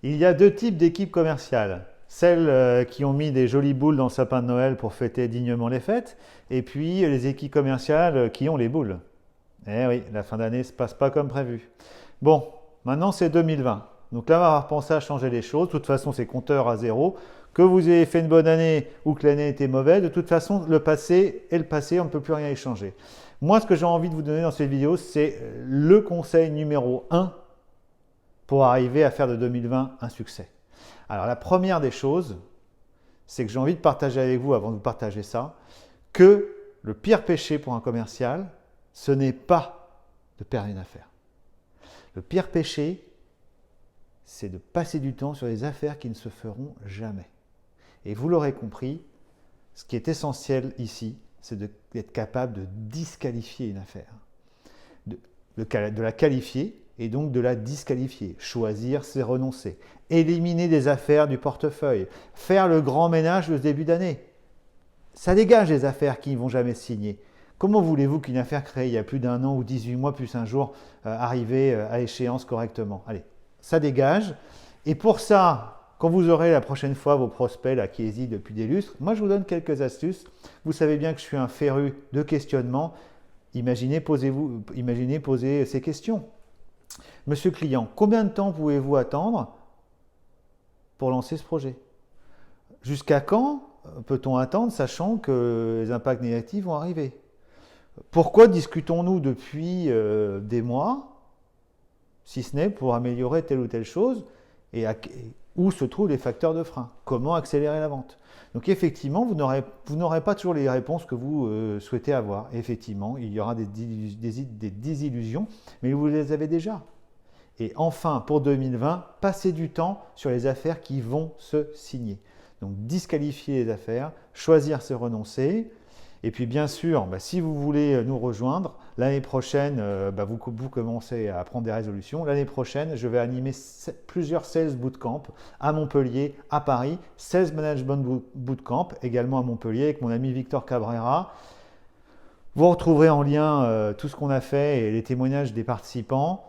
Il y a deux types d'équipes commerciales. Celles qui ont mis des jolies boules dans le sapin de Noël pour fêter dignement les fêtes, et puis les équipes commerciales qui ont les boules. Eh oui, la fin d'année ne se passe pas comme prévu. Bon, maintenant c'est 2020. Donc là, on va repenser à changer les choses. De toute façon, c'est compteur à zéro. Que vous ayez fait une bonne année ou que l'année était mauvaise, de toute façon, le passé est le passé, on ne peut plus rien y changer. Moi, ce que j'ai envie de vous donner dans cette vidéo, c'est le conseil numéro un pour arriver à faire de 2020 un succès. Alors, la première des choses, c'est que j'ai envie de partager avec vous, avant de vous partager ça, que le pire péché pour un commercial, ce n'est pas de perdre une affaire. Le pire péché, c'est de passer du temps sur des affaires qui ne se feront jamais. Et vous l'aurez compris, ce qui est essentiel ici, c'est d'être capable de disqualifier une affaire. De la qualifier et donc de la disqualifier. Choisir, c'est renoncer. Éliminer des affaires du portefeuille. Faire le grand ménage de ce début d'année. Ça dégage les affaires qui ne vont jamais signer. Comment voulez-vous qu'une affaire créée il y a plus d'un an ou 18 mois plus un jour arrive à échéance correctement? Allez, ça dégage. Et pour ça, quand vous aurez la prochaine fois vos prospects là, qui hésitent depuis des lustres, moi je vous donne quelques astuces. Vous savez bien que je suis un féru de questionnement. Imaginez poser ces questions. Monsieur client, combien de temps pouvez-vous attendre pour lancer ce projet? Jusqu'à quand peut-on attendre, sachant que les impacts négatifs vont arriver? Pourquoi discutons-nous depuis des mois, si ce n'est pour améliorer telle ou telle chose, et où se trouvent les facteurs de frein? Comment accélérer la vente? Donc effectivement, vous n'aurez pas toujours les réponses que vous souhaitez avoir. Effectivement, il y aura des désillusions, mais vous les avez déjà. Et enfin, pour 2020, passez du temps sur les affaires qui vont se signer. Donc disqualifier les affaires, choisir c'est renoncer. Et puis bien sûr, si vous voulez nous rejoindre, l'année prochaine, vous commencez à prendre des résolutions. L'année prochaine, je vais animer plusieurs Sales Bootcamp à Montpellier, à Paris, Sales Management Bootcamp, également à Montpellier avec mon ami Victor Cabrera. Vous retrouverez en lien tout ce qu'on a fait et les témoignages des participants.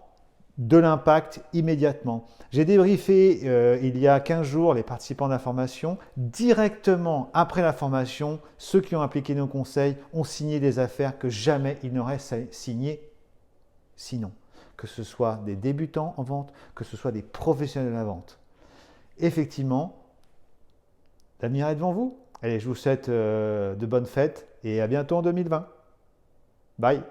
De l'impact immédiatement. J'ai débriefé il y a 15 jours les participants de la formation. Directement après la formation, ceux qui ont appliqué nos conseils ont signé des affaires que jamais ils n'auraient signées sinon. Que ce soit des débutants en vente, que ce soit des professionnels de la vente. Effectivement, l'avenir est devant vous. Allez, je vous souhaite de bonnes fêtes et à bientôt en 2020. Bye.